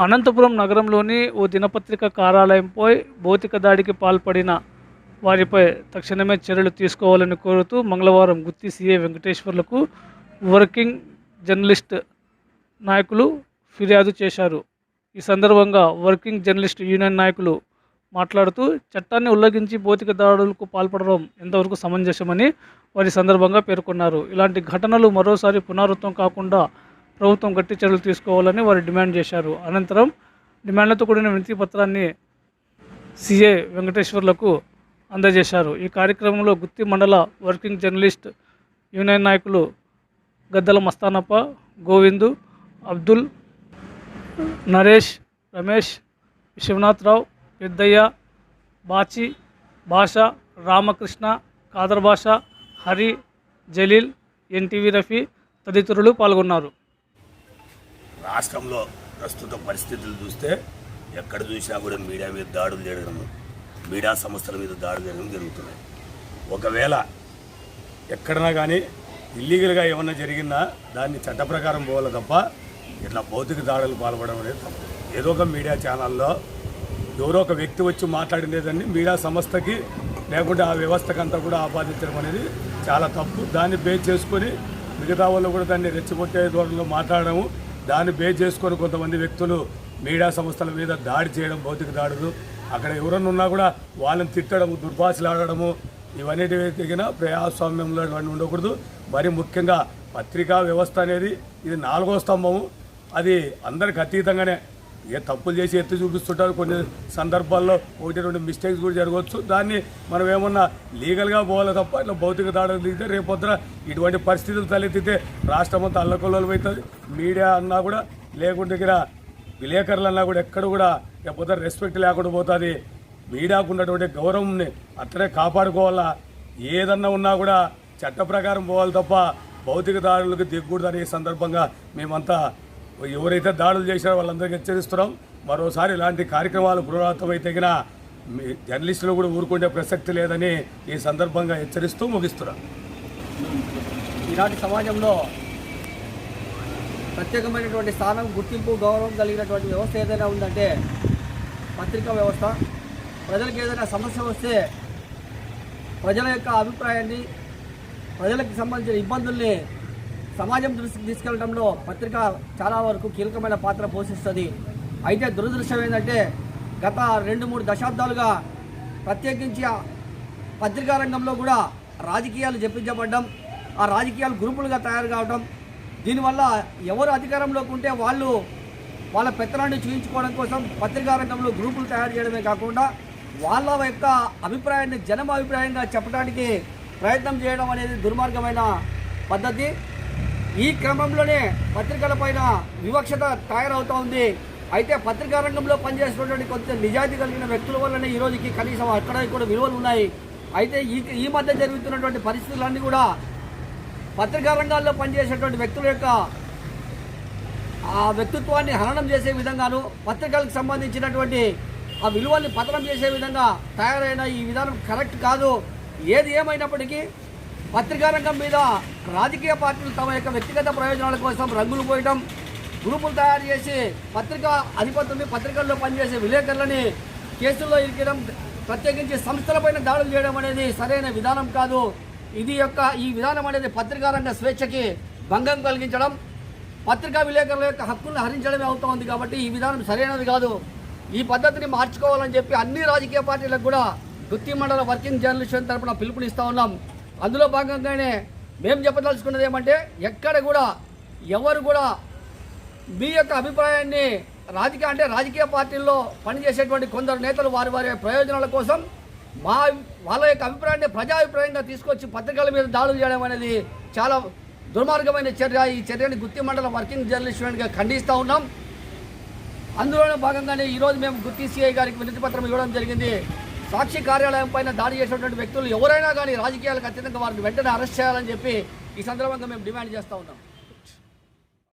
అనంతపురం నగరంలోని ఓ దినపత్రిక కార్యాలయంపై భౌతిక దాడికి పాల్పడిన వారిపై తక్షణమే చర్యలు తీసుకోవాలని కోరుతూ మంగళవారం గుత్తి సీఐ వెంకటేశ్వర్లకు వర్కింగ్ జర్నలిస్ట్ నాయకులు ఫిర్యాదు చేశారు. ఈ సందర్భంగా వర్కింగ్ జర్నలిస్ట్ యూనియన్ నాయకులు మాట్లాడుతూ చట్టాన్ని ఉల్లంఘించి భౌతిక దాడులకు పాల్పడడం ఎంతవరకు సమంజసమని వారి సందర్భంగా పేర్కొన్నారు. ఇలాంటి ఘటనలు మరోసారి పునరావృతం కాకుండా ప్రభుత్వం గట్టి చర్యలు తీసుకోవాలని వారు డిమాండ్ చేశారు. అనంతరం డిమాండ్లతో కూడిన వినతి పత్రాన్ని సీఏ వెంకటేశ్వర్లకు అందజేశారు. ఈ కార్యక్రమంలో గుత్తి మండల వర్కింగ్ జర్నలిస్ట్ యూనియన్ నాయకులు గద్దల మస్తానప్ప, గోవిందు, అబ్దుల్, నరేష్, రమేష్, విశ్వనాథరావు, పెద్దయ్య, బాచి, భాష, రామకృష్ణ, కాదర్ భాష, హరి, జలీల్, ఎన్టీవీ రఫీ తదితరులు పాల్గొన్నారు. రాష్ట్రంలో ప్రస్తుత పరిస్థితులు చూస్తే ఎక్కడ చూసినా కూడా మీడియా మీద దాడులు జరగడం, మీడియా సంస్థల మీద దాడులు జరగడం జరుగుతున్నాయి. ఒకవేళ ఎక్కడన్నా కానీ ఇల్లీగల్గా ఏమన్నా జరిగినా దాన్ని చట్ట ప్రకారం పోవాలి తప్ప ఇట్లా భౌతిక దాడులు పాల్పడడం అనేది తప్పు. ఏదో ఒక మీడియా ఛానల్లో ఎవరో ఒక వ్యక్తి వచ్చి మాట్లాడినదాన్ని మీడియా సంస్థకి లేకుంటే ఆ వ్యవస్థకు అంతా కూడా ఆపాదించడం అనేది చాలా తప్పు. దాన్ని బేస్ చేసుకొని మిగతా వాళ్ళు కూడా దాన్ని రెచ్చగొట్టే ధోరణిలో మాట్లాడడము, దాన్ని బేస్ చేసుకొని కొంతమంది వ్యక్తులు మీడియా సంస్థల మీద దాడి చేయడం, భౌతిక దాడులు, అక్కడ ఎవరన్నా ఉన్నా కూడా వాళ్ళని తిట్టడము, దుర్భాషలు ఆడడము, ఇవన్నీ తిరిగిన ప్రజాస్వామ్యంలో ఇవన్నీ ఉండకూడదు. మరి ముఖ్యంగా పత్రికా వ్యవస్థ అనేది ఇది 4వ స్తంభము. అది అందరికి అతీతంగానే ఏ తప్పులు చేసి ఎత్తి చూపిస్తుంటారు. కొన్ని సందర్భాల్లో 1-2 మిస్టేక్స్ కూడా జరగవచ్చు. దాన్ని మనం ఏమన్నా లీగల్గా పోవాలి తప్ప ఇట్లా భౌతిక దాడులు దిగితే రేపొద్దున ఇటువంటి పరిస్థితులు తలెత్తితే రాష్ట్రం అంతా అల్లకొల్లలు అవుతుంది. మీడియా అన్నా కూడా లేకుంటే విలేకరులు అన్నా కూడా ఎక్కడ కూడా రేపొద్దున రెస్పెక్ట్ లేకుండా పోతుంది. మీడియాకు ఉన్నటువంటి గౌరవంని అట్లనే కాపాడుకోవాలా. ఏదన్నా ఉన్నా కూడా చట్ట ప్రకారం పోవాలి తప్ప భౌతిక దాడులకు దిగకూడదని ఈ సందర్భంగా మేమంతా ఎవరైతే దాడులు చేశారో వాళ్ళందరికీ హెచ్చరిస్తున్నాం. మరోసారి ఇలాంటి కార్యక్రమాలు పునరావృతమైతే జర్నలిస్టులు కూడా ఊరుకుంటే ప్రసక్తి లేదని ఈ సందర్భంగా హెచ్చరిస్తూ ముగిస్తున్నాం. ఈనాటి సమాజంలో ప్రత్యేకమైనటువంటి స్థానం, గుర్తింపు, గౌరవం కలిగినటువంటి వ్యవస్థ ఏదైనా ఉందంటే పత్రికా వ్యవస్థ. ప్రజలకు ఏదైనా సమస్య వస్తే ప్రజల యొక్క అభిప్రాయాన్ని, ప్రజలకు సంబంధించిన ఇబ్బందుల్ని సమాజం దృష్టికి తీసుకెళ్లడంలో పత్రిక చాలా వరకు కీలకమైన పాత్ర పోషిస్తుంది. అయితే దురదృష్టం ఏంటంటే గత 2-3 దశాబ్దాలుగా ప్రత్యేకించి పత్రికా రంగంలో కూడా రాజకీయాలు జపించబడ్డం, ఆ రాజకీయాలు గ్రూపులుగా తయారు కావడం, దీనివల్ల ఎవరు అధికారంలోకి ఉంటే వాళ్ళ పెత్తనాన్ని చూపించుకోవడం కోసం పత్రికా రంగంలో గ్రూపులు తయారు చేయడమే కాకుండా వాళ్ళ యొక్క అభిప్రాయాన్ని జనం అభిప్రాయంగా చెప్పడానికి ప్రయత్నం చేయడం అనేది దుర్మార్గమైన పద్ధతి. ఈ క్రమంలోనే పత్రికలపైన వివక్షత తయారవుతూ ఉంది. అయితే పత్రికా రంగంలో పనిచేస్తున్నటువంటి కొంత నిజాయితీ కలిగిన వ్యక్తుల వల్లనే ఈరోజుకి కనీసం అక్కడ కూడా విలువలు ఉన్నాయి. అయితే ఈ మధ్య జరుగుతున్నటువంటి పరిస్థితులన్నీ కూడా పత్రికా రంగాల్లో పనిచేసేటువంటి వ్యక్తుల యొక్క ఆ వ్యక్తిత్వాన్ని హననం చేసే విధంగాను, పత్రికలకు సంబంధించినటువంటి ఆ విలువల్ని పతనం చేసే విధంగా తయారైన ఈ విధానం కరెక్ట్ కాదు. ఏది ఏమైనప్పటికీ పత్రికా రంగం మీద రాజకీయ పార్టీలు తమ యొక్క వ్యక్తిగత ప్రయోజనాల కోసం రంగులు పోయడం, గ్రూపులు తయారు చేసి పత్రికా అధిపతుల్ని, పత్రికల్లో పనిచేసే విలేకరులని కేసుల్లో ఇరికడం, ప్రత్యేకించి సంస్థలపైన దాడులు చేయడం అనేది సరైన విధానం కాదు. ఈ విధానం అనేది పత్రికా రంగ స్వేచ్ఛకి భంగం కలిగించడం, పత్రికా విలేకరుల యొక్క హక్కులను హరించడమే అవుతోంది. కాబట్టి ఈ విధానం సరైనది కాదు. ఈ పద్ధతిని మార్చుకోవాలని చెప్పి అన్ని రాజకీయ పార్టీలకు కూడా గుత్తి మండల వర్కింగ్ జర్నలిస్ట్ తరపున పిలుపునిస్తూ ఉన్నాం. అందులో భాగంగానే మేము చెప్పదలుచుకున్నది ఏమంటే ఎక్కడ కూడా ఎవరు కూడా మీ యొక్క అభిప్రాయాన్ని రాజకీయ పార్టీల్లో పనిచేసేటువంటి కొందరు నేతలు వారి ప్రయోజనాల కోసం వాళ్ళ యొక్క అభిప్రాయాన్ని ప్రజాభిప్రాయంగా తీసుకొచ్చి పత్రికల మీద దాడులు చేయడం అనేది చాలా దుర్మార్గమైన చర్య. ఈ చర్యని గుత్తి మండల వర్కింగ్ జర్నలిస్ట్ యూనియన్గా ఖండిస్తూ ఉన్నాం. అందులోనే భాగంగానే ఈరోజు మేము గుత్తి సిఐ గారికి వినతి పత్రం ఇవ్వడం జరిగింది. సాక్షి కార్యాలయం పైన దాడి చేసినటువంటి వ్యక్తులు ఎవరైనా కానీ రాజకీయాలకు అత్యంతంగా వారిని వెంటనే అరెస్ట్ చేయాలని చెప్పి ఈ సందర్భంగా మేము డిమాండ్ చేస్తూ ఉన్నాం.